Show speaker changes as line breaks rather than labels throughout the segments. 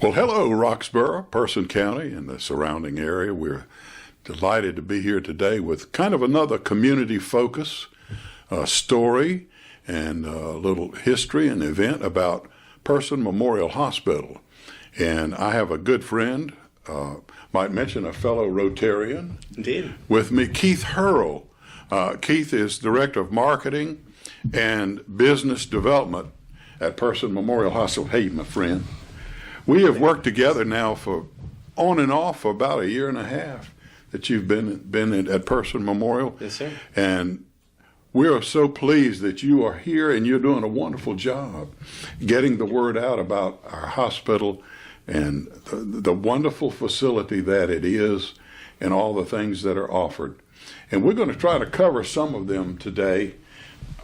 Well, hello, Roxborough, Person County, and the surrounding area. We're delighted to be here today with kind of another community focus story and a little history and event about Person Memorial Hospital. And I have a good friend, might mention a fellow Rotarian.
Indeed.
With me, Keith Herl. Keith is Director of Marketing and Business Development at Person Memorial Hospital. Hey, my friend. We have worked together now for on and off for about a year and a half that you've been at Person Memorial.
Yes, sir.
And we are so pleased that you are here and you're doing a wonderful job getting the word out about our hospital and the wonderful facility that it is and all the things that are offered. And we're going to try to cover some of them today.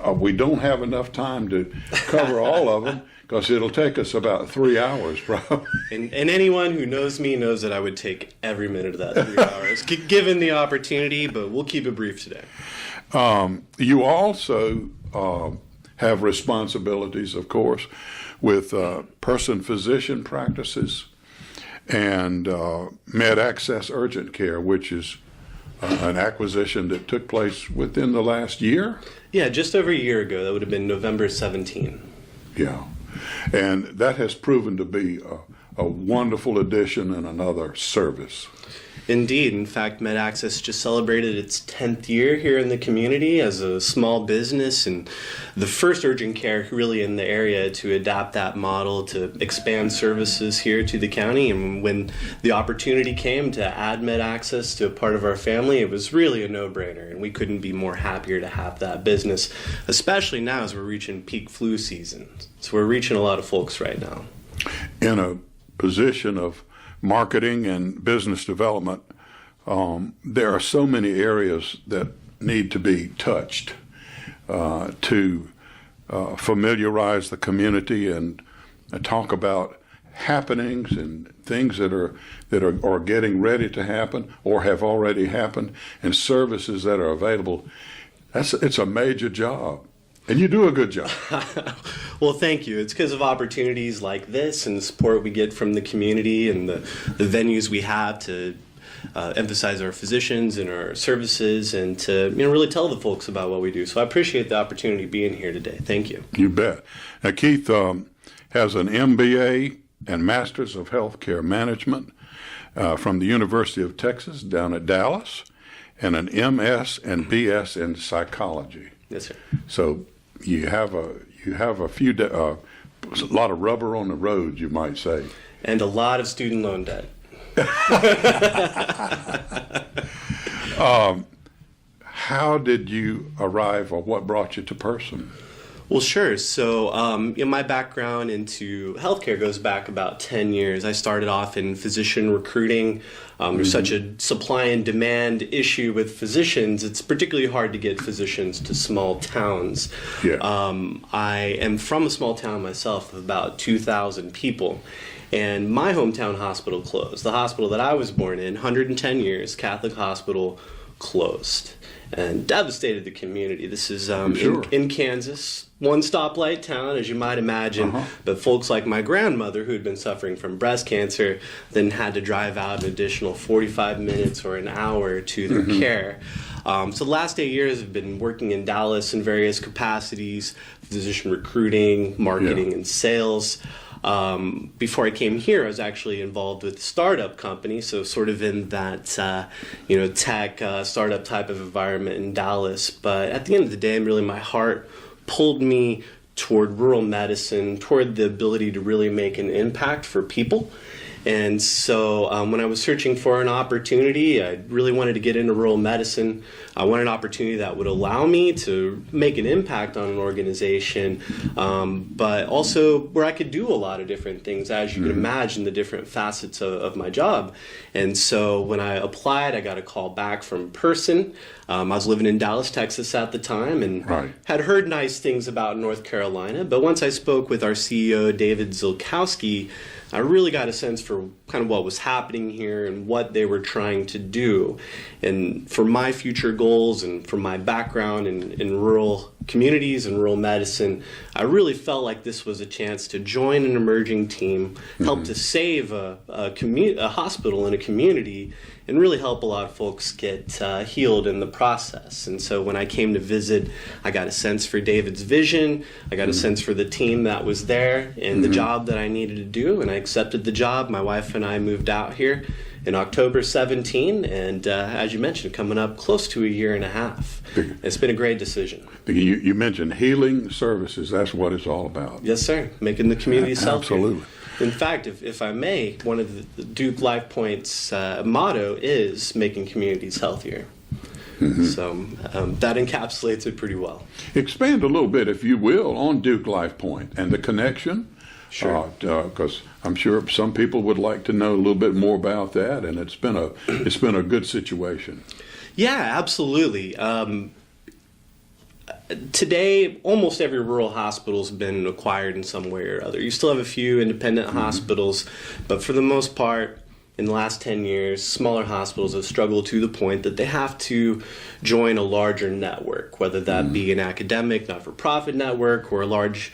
We don't have enough time to cover all of them because it'll take us about 3 hours probably.
And anyone who knows me knows that I would take every minute of that 3 hours, given the opportunity, but we'll keep it brief today.
You also have responsibilities, of course, with person-physician practices and Med Access Urgent Care, which is an acquisition that took place within the last year?
Yeah, just over a year ago. That would have been November 17.
Yeah, and that has proven to be a wonderful addition and another service.
Indeed. In fact, Med Access just celebrated its 10th year here in the community as a small business and the first urgent care really in the area to adapt that model to expand services here to the county. And when the opportunity came to add Med Access to a part of our family, it was really a no-brainer, and we couldn't be more happier to have that business, especially now as we're reaching peak flu season. So we're reaching a lot of folks right now.
In a position of marketing and business development, there are so many areas that need to be touched to familiarize the community and talk about happenings and things that are getting ready to happen or have already happened and services that are available. It's a major job. And you do a good job.
Well, thank you. It's because of opportunities like this and the support we get from the community and the venues we have to emphasize our physicians and our services and to really tell the folks about what we do. So I appreciate the opportunity being here today. Thank you.
You bet. Now, Keith has an MBA and Masters of Healthcare Management from the University of Texas down at Dallas and an MS and BS in Psychology.
Yes, sir.
So you have a lot of rubber on the road, you might say,
and a lot of student loan debt.
How did you arrive, or what brought you to Person?
Well, sure. So my background into healthcare goes back about 10 years. I started off in physician recruiting. There's such a supply and demand issue with physicians. It's particularly hard to get physicians to small towns.
Yeah.
I am from a small town myself of about 2,000 people. And my hometown hospital closed. The hospital that I was born in, 110 years, Catholic hospital, closed and devastated the community. This is in Kansas, one stoplight town, as you might imagine, but folks like my grandmother, who had been suffering from breast cancer, then had to drive out an additional 45 minutes or an hour to their care. So the last 8 years I've been working in Dallas in various capacities, physician recruiting, marketing, and sales. Before I came here, I was actually involved with a startup company, so sort of in that tech startup type of environment in Dallas. But at the end of the day, really my heart pulled me toward rural medicine, toward the ability to really make an impact for people. And so when I was searching for an opportunity, I really wanted to get into rural medicine. I wanted an opportunity that would allow me to make an impact on an organization, but also where I could do a lot of different things, as you can imagine, the different facets of my job. And so when I applied, I got a call back from Person. I was living in Dallas, Texas at the time, and had heard nice things about North Carolina. But once I spoke with our CEO, David Zilkowski, I really got a sense for for kind of what was happening here and what they were trying to do. And for my future goals and for my background in rural communities and rural medicine, I really felt like this was a chance to join an emerging team, help to save a hospital in a community, and really help a lot of folks get healed in the process. And so when I came to visit, I got a sense for David's vision, I got a sense for the team that was there and the job that I needed to do, and I accepted the job. My wife and I moved out here in October 17, and as you mentioned, coming up close to a year and a half. It's been a great decision.
You mentioned healing services. That's what it's all about.
Yes, sir. Making the community healthier.
Absolutely.
In fact, if I may, one of the Duke LifePoint's motto is making communities healthier. So that encapsulates it pretty well.
Expand a little bit, if you will, on Duke LifePoint and the connection.
Sure.
Because I'm sure some people would like to know a little bit more about that, and it's been a good situation.
Yeah, absolutely. Today, almost every rural hospital has been acquired in some way or other. You still have a few independent hospitals, but for the most part, in the last 10 years, smaller hospitals have struggled to the point that they have to join a larger network, whether that be an academic, not-for-profit network, or a large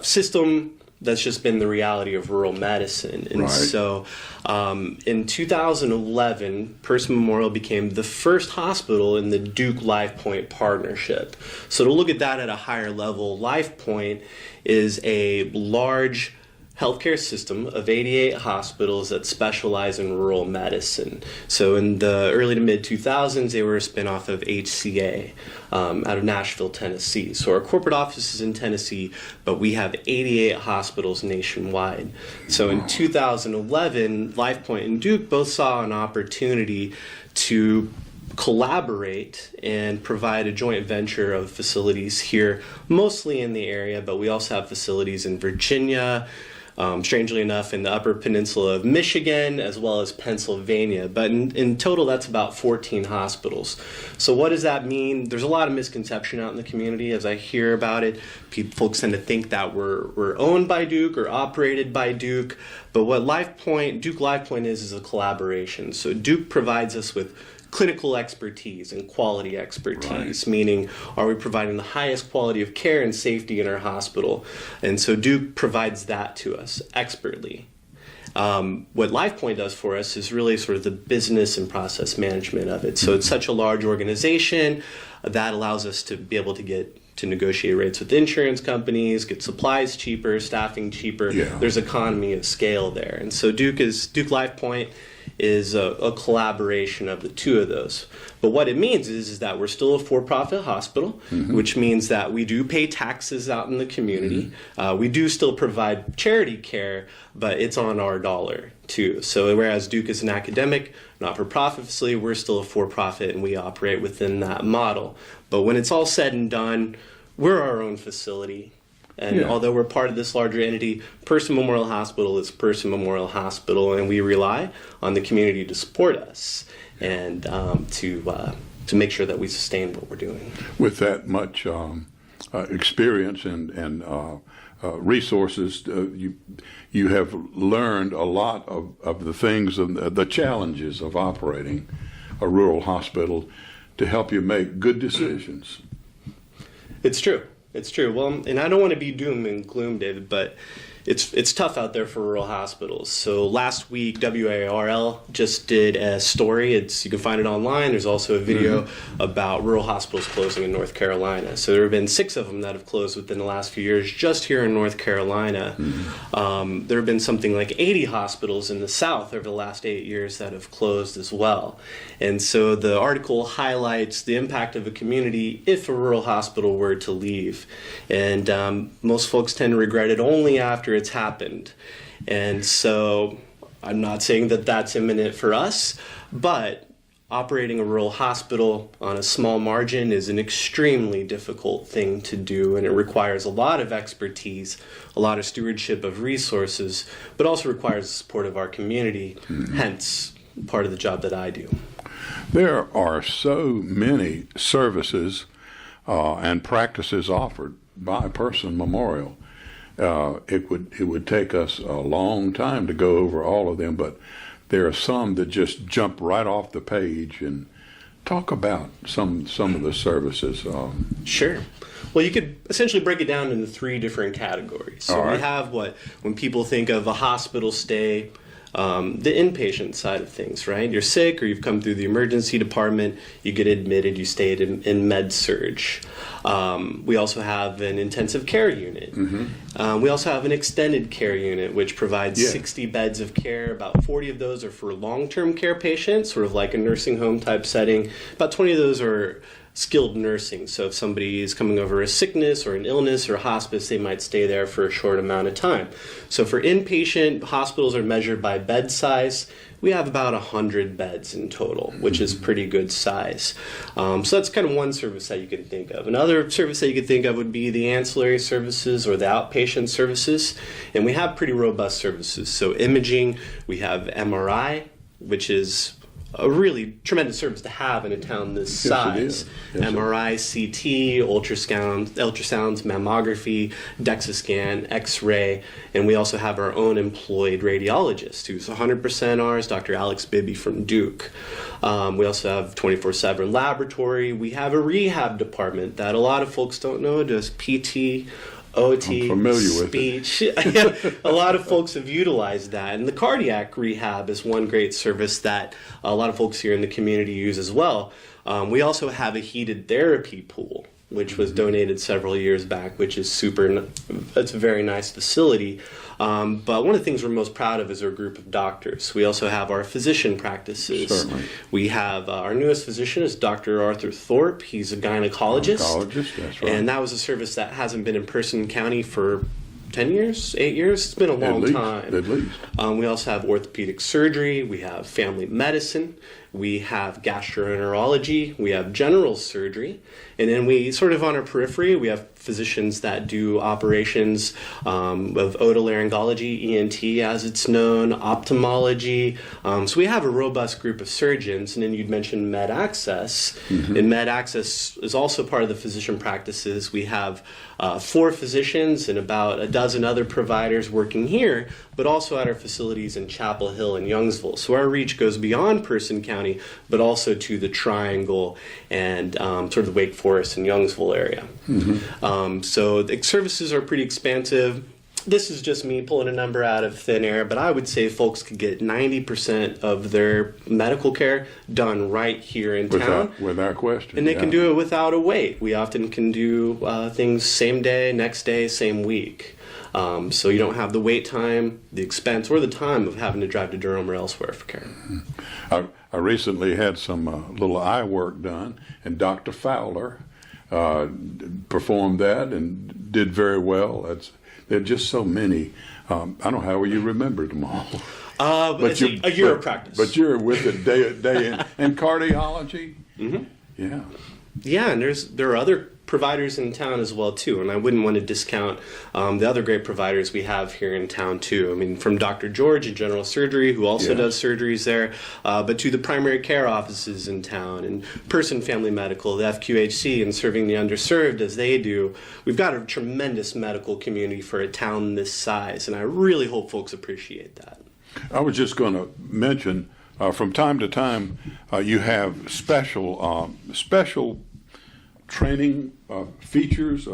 system. That's just been the reality of rural medicine. And so in 2011, Person Memorial became the first hospital in the Duke LifePoint partnership. So to look at that at a higher level, LifePoint is a large healthcare system of 88 hospitals that specialize in rural medicine. So in the early to mid 2000s, they were a spinoff of HCA out of Nashville, Tennessee. So our corporate office is in Tennessee, but we have 88 hospitals nationwide. So in 2011, LifePoint and Duke both saw an opportunity to collaborate and provide a joint venture of facilities here, mostly in the area, but we also have facilities in Virginia, strangely enough, in the Upper Peninsula of Michigan, as well as Pennsylvania. But in total, that's about 14 hospitals. So what does that mean? There's a lot of misconception out in the community as I hear about it. Folks tend to think that we're owned by Duke or operated by Duke. But what Duke LifePoint is a collaboration. So Duke provides us with clinical expertise and quality expertise, meaning are we providing the highest quality of care and safety in our hospital? And so Duke provides that to us expertly. What LifePoint does for us is really sort of the business and process management of it. So it's such a large organization that allows us to be able to negotiate rates with insurance companies, get supplies cheaper, staffing cheaper. There's economy of scale there. And so Duke LifePoint is a collaboration of the two of those. But what it means is that we're still a for-profit hospital, which means that we do pay taxes out in the community. We do still provide charity care, but it's on our dollar too. So whereas Duke is an academic, not-for-profit facility, we're still a for-profit and we operate within that model. But when it's all said and done, we're our own facility. And although we're part of this larger entity, Person Memorial Hospital is Person Memorial Hospital, and we rely on the community to support us and to make sure that we sustain what we're doing.
With that much experience and resources, you have learned a lot of the things and the challenges of operating a rural hospital to help you make good decisions.
It's true. It's true. Well, and I don't want to be doom and gloom, David, but it's tough out there for rural hospitals. So last week, WARL just did a story. You can find it online. There's also a video about rural hospitals closing in North Carolina. So there have been 6 of them that have closed within the last few years just here in North Carolina. There have been something like 80 hospitals in the South over the last 8 years that have closed as well. And so the article highlights the impact of a community if a rural hospital were to leave. And most folks tend to regret it only after it's happened. And so I'm not saying that that's imminent for us, but operating a rural hospital on a small margin is an extremely difficult thing to do, and it requires a lot of expertise, a lot of stewardship of resources, but also requires the support of our community, hence part of the job that I do.
There are so many services and practices offered by Person Memorial It would take us a long time to go over all of them, but there are some that just jump right off the page. And talk about some of the services.
Sure. Well, you could essentially break it down into three different categories. So we have when people think of a hospital stay, the inpatient side of things, right? You're sick or you've come through the emergency department, you get admitted, you stayed in med-surg. We also have an intensive care unit. We also have an extended care unit, which provides 60 beds of care. About 40 of those are for long-term care patients, sort of like a nursing home type setting. About 20 of those are skilled nursing. So if somebody is coming over a sickness or an illness or hospice, they might stay there for a short amount of time. So for inpatient, hospitals are measured by bed size. We have about 100 beds in total, which is pretty good size. So that's kind of one service that you can think of. Another service that you could think of would be the ancillary services or the outpatient services. And we have pretty robust services. So imaging, we have MRI, which is a really tremendous service to have in a town this size. MRI, CT, ultrasounds, mammography, DEXA scan, X-ray, and we also have our own employed radiologist who's 100% ours, Dr. Alex Bibby from Duke. We also have 24/7 laboratory. We have a rehab department that a lot of folks don't know, does PT, OT,
I'm familiar
speech. With it. A lot of folks have utilized that. And the cardiac rehab is one great service that a lot of folks here in the community use as well. We also have a heated therapy pool, which was donated several years back, which is it's a very nice facility. But one of the things we're most proud of is our group of doctors. We also have our physician practices.
Certainly.
We have our newest physician is Dr. Arthur Thorpe. He's a gynecologist.
That's right.
And that was a service that hasn't been in Person County for 10 years, 8 years. It's been a long time.
At least.
We also have orthopedic surgery. We have family medicine. We have gastroenterology. We have general surgery. And then we sort of on our periphery, we have physicians that do operations of otolaryngology, ENT as it's known, ophthalmology. So we have a robust group of surgeons. And then you'd mentioned Med Access. And Med Access is also part of the physician practices. We have 4 physicians and about a dozen other providers working here, but also at our facilities in Chapel Hill and Youngsville. So our reach goes beyond Person County, but also to the Triangle and sort of the Wake Forest and Youngsville area. So the services are pretty expansive. This is just me pulling a number out of thin air, but I would say folks could get 90% of their medical care done right here in town.
Without question.
And they can do it without a wait. We often can do things same day, next day, same week. So you don't have the wait time, the expense, or the time of having to drive to Durham or elsewhere for care.
I recently had some little eye work done, and Dr. Fowler performed that and did very well. There are just so many. I don't know how you remembered them all.
But it's a year of practice.
But you're with it day in. And cardiology? Yeah.
Yeah, and there are other providers in town as well, too. And I wouldn't want to discount the other great providers we have here in town, too. I mean, from Dr. George in general surgery, who also does surgeries there, but to the primary care offices in town, and Person Family Medical, the FQHC, and serving the underserved as they do. We've got a tremendous medical community for a town this size, and I really hope folks appreciate that.
I was just going to mention, from time to time, you have special training features.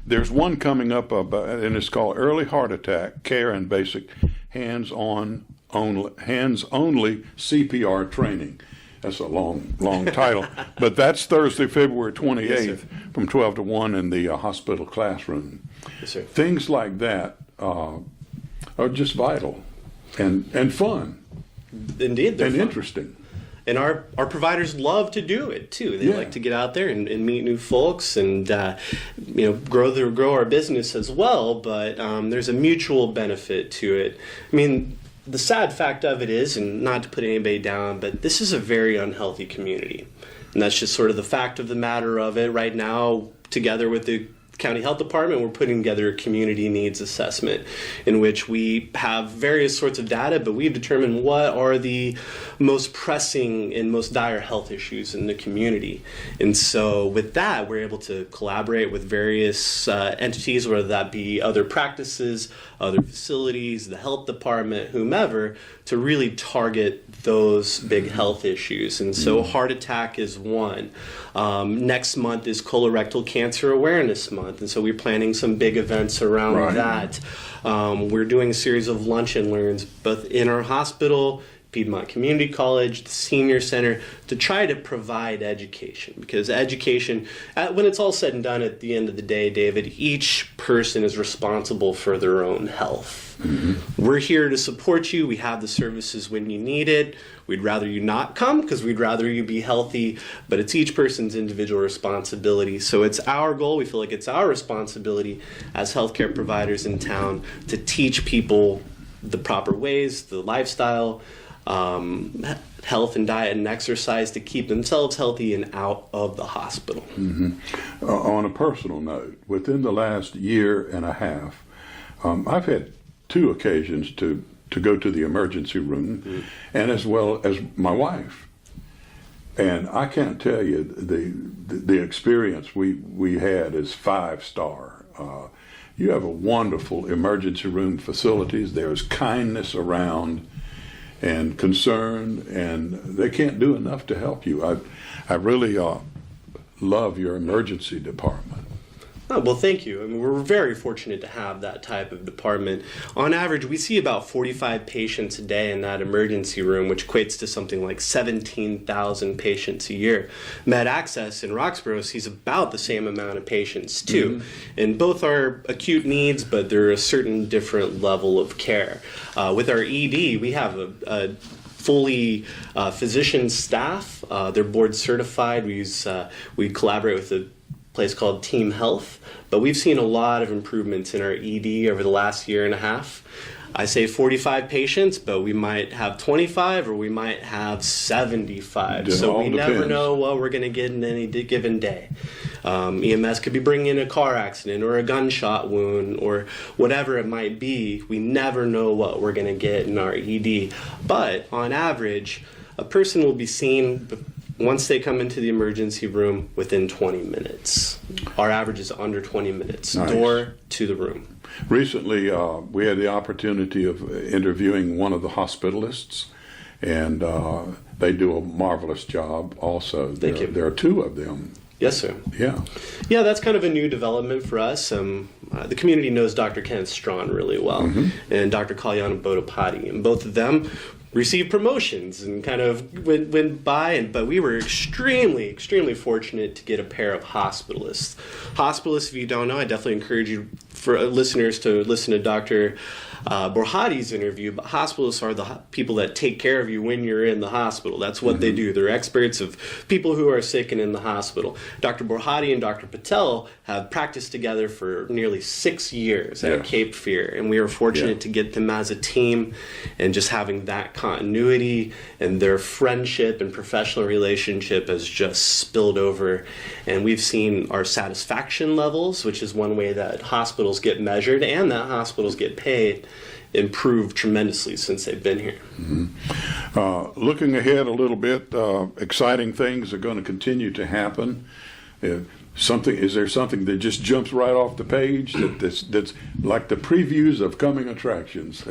There's one coming up, and it's called Early Heart Attack Care and Basic Hands-Only CPR Training. That's a long title, but that's Thursday, February 28th, from 12 to 1 in the hospital classroom.
Yes, sir.
Things like that are just vital and fun.
Indeed, they're
and
fun.
Interesting.
And our providers love to do it too. They like to get out there and meet new folks and grow our business as well. But there's a mutual benefit to it. I mean, the sad fact of it is, and not to put anybody down, but this is a very unhealthy community, and that's just sort of the fact of the matter of it right now. Together with the County Health Department, we're putting together a community needs assessment in which we have various sorts of data, but we've determined what are the most pressing and most dire health issues in the community. And so with that, we're able to collaborate with various entities, whether that be other practices, other facilities, the health department, whomever, to really target those big health issues. And so heart attack is one. Next month is colorectal cancer awareness month, and so we're planning some big events around that. We're doing a series of lunch and learns both in our hospital, Piedmont Community College, the Senior Center, to try to provide education. Because education, when it's all said and done at the end of the day, David, each person is responsible for their own health. We're here to support you. We have the services when you need it. We'd rather you not come because we'd rather you be healthy, but it's each person's individual responsibility. So it's our goal. We feel like it's our responsibility as healthcare providers in town to teach people the proper ways, the lifestyle, health and diet and exercise to keep themselves healthy and out of the hospital.
On a personal note, within the last year and a half, I've had 2 occasions to go to the emergency room, and as well as my wife. And I can't tell you, the experience we had is 5-star. You have a wonderful emergency room facilities. There's kindness around and concern, and they can't do enough to help you. I really love your emergency department.
Oh, well, thank you. I mean, we're very fortunate to have that type of department. On average, we see about 45 patients a day in that emergency room, which equates to something like 17,000 patients a year. Med Access in Roxborough sees about the same amount of patients, too. And both are acute needs, but they're a certain different level of care. With our ED, we have a fully physician staff. They're board certified. We collaborate with a place called Team Health, but we've seen a lot of improvements in our ED over the last year and a half. I say 45 patients, but we might have 25 or we might have 75. So we never know what we're going to get in any given day. EMS could be bringing in a car accident or a gunshot wound or whatever it might be. We never know what we're going to get in our ED. But on average, a person will be seen once they come into the emergency room within 20 minutes. Our average is under 20 minutes, door to the room.
Recently, we had the opportunity of interviewing one of the hospitalists, and they do a marvelous job also.
Thank you.
There are 2 of them.
Yes, sir. Yeah, that's kind of a new development for us. The community knows Dr. Kenneth Strawn really well, and Dr. Kalyana Bodapati, and both of them received promotions and kind of went by, but we were extremely fortunate to get a pair of hospitalists. Hospitalists, if you don't know, I definitely encourage you for listeners to listen to Dr. Borhati's interview, but hospitalists are the people that take care of you when you're in the hospital. That's what they do. They're experts of people who are sick and in the hospital. Dr. Borhati and Dr. Patel have practiced together for nearly 6 years at Cape Fear, and we are fortunate to get them as a team, and just having that continuity and their friendship and professional relationship has just spilled over, and we've seen our satisfaction levels, which is one way that hospitals get measured and that hospitals get paid, improved tremendously since they've been here.
Looking ahead a little bit, exciting things are going to continue to happen. Is there something that just jumps right off the page that's like the previews of coming attractions?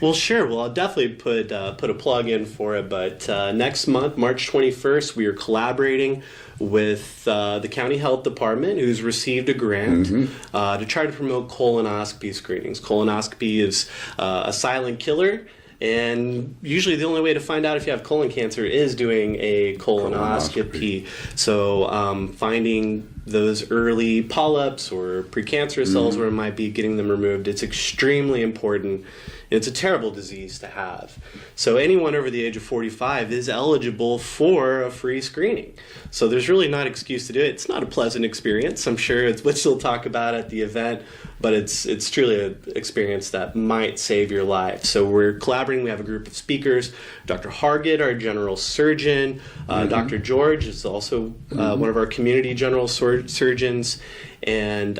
Well, sure. Well, I'll definitely put a plug in for it. But next month, March 21st, we are collaborating with the County Health Department, who's received a grant to try to promote colonoscopy screenings. Colonoscopy is a silent killer. And usually the only way to find out if you have colon cancer is doing a colonoscopy. So finding those early polyps or precancerous cells where it might be, getting them removed, it's extremely important. It's a terrible disease to have. So anyone over the age of 45 is eligible for a free screening. So there's really not an excuse to do it. It's not a pleasant experience. I'm sure it's what you'll talk about at the event, but it's truly an experience that might save your life. So we're collaborating. We have a group of speakers. Dr. Hargett, our general surgeon. Dr. George is also one of our community general surgeons. and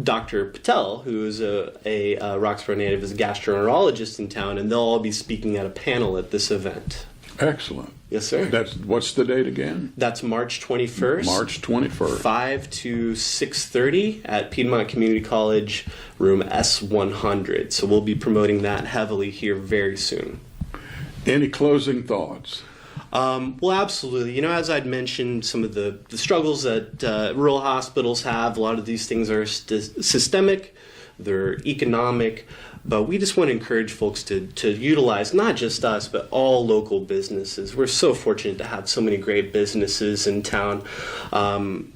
Dr. Patel, who is a Roxborough native, is a gastroenterologist in town, and they'll all be speaking at a panel at this event.
Excellent.
Yes, sir.
What's the date again?
That's March 21st.
March 21st.
5 to 6:30 at Piedmont Community College, room S100. So we'll be promoting that heavily here very soon.
Any closing thoughts?
Well, absolutely. As I'd mentioned, some of the struggles that rural hospitals have, a lot of these things are systemic, they're economic, but we just want to encourage folks to utilize not just us, but all local businesses. We're so fortunate to have so many great businesses in town.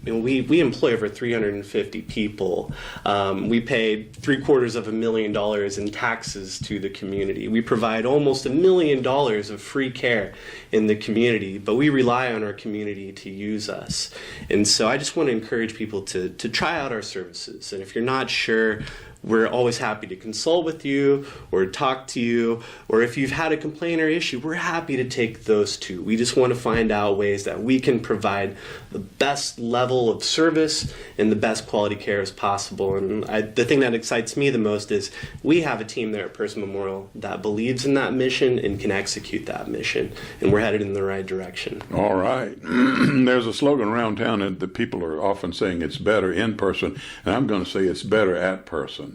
We employ over 350 people. We pay $750,000 in taxes to the community. We provide almost $1 million of free care in the community, but we rely on our community to use us. And so I just want to encourage people to try out our services. And if you're not sure, we're always happy to consult with you or talk to you, or if you've had a complaint or issue, we're happy to take those too. We just want to find out ways that we can provide the best level of service and the best quality care as possible. And the thing that excites me the most is we have a team there at Person Memorial that believes in that mission and can execute that mission, and we're headed in the right direction.
All right. There's a slogan around town that people are often saying it's better in person, and I'm going to say it's better at person.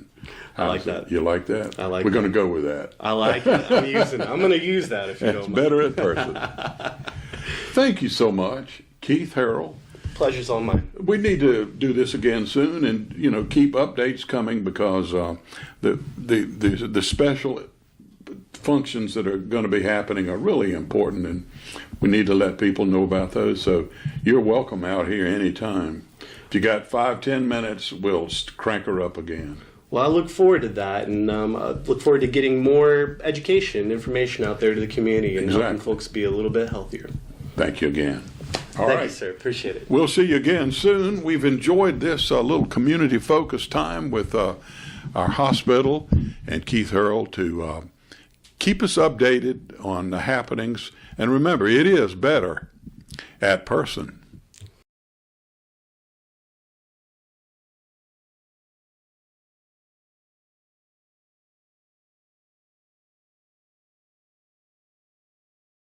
I like that.
You like that?
I like
We're
that.
going to go with that.
I like it. I'm going to use that if you
It's
don't mind.
better at person. Thank you so much, Keith Herl.
Pleasure's all mine.
We need to do this again soon, and keep updates coming, because the special functions that are going to be happening are really important, and we need to let people know about those. So you're welcome out here anytime. If you got 5-10 minutes, we'll crank her up again.
Well, I look forward to that, and I look forward to getting more education, information out there to the community, and helping folks be a little bit healthier.
Thank you again. All
Thank
right.
you, sir. Appreciate it.
We'll see you again soon. We've enjoyed this little community-focused time with our hospital and Keith Herl to keep us updated on the happenings. And remember, it is better at person.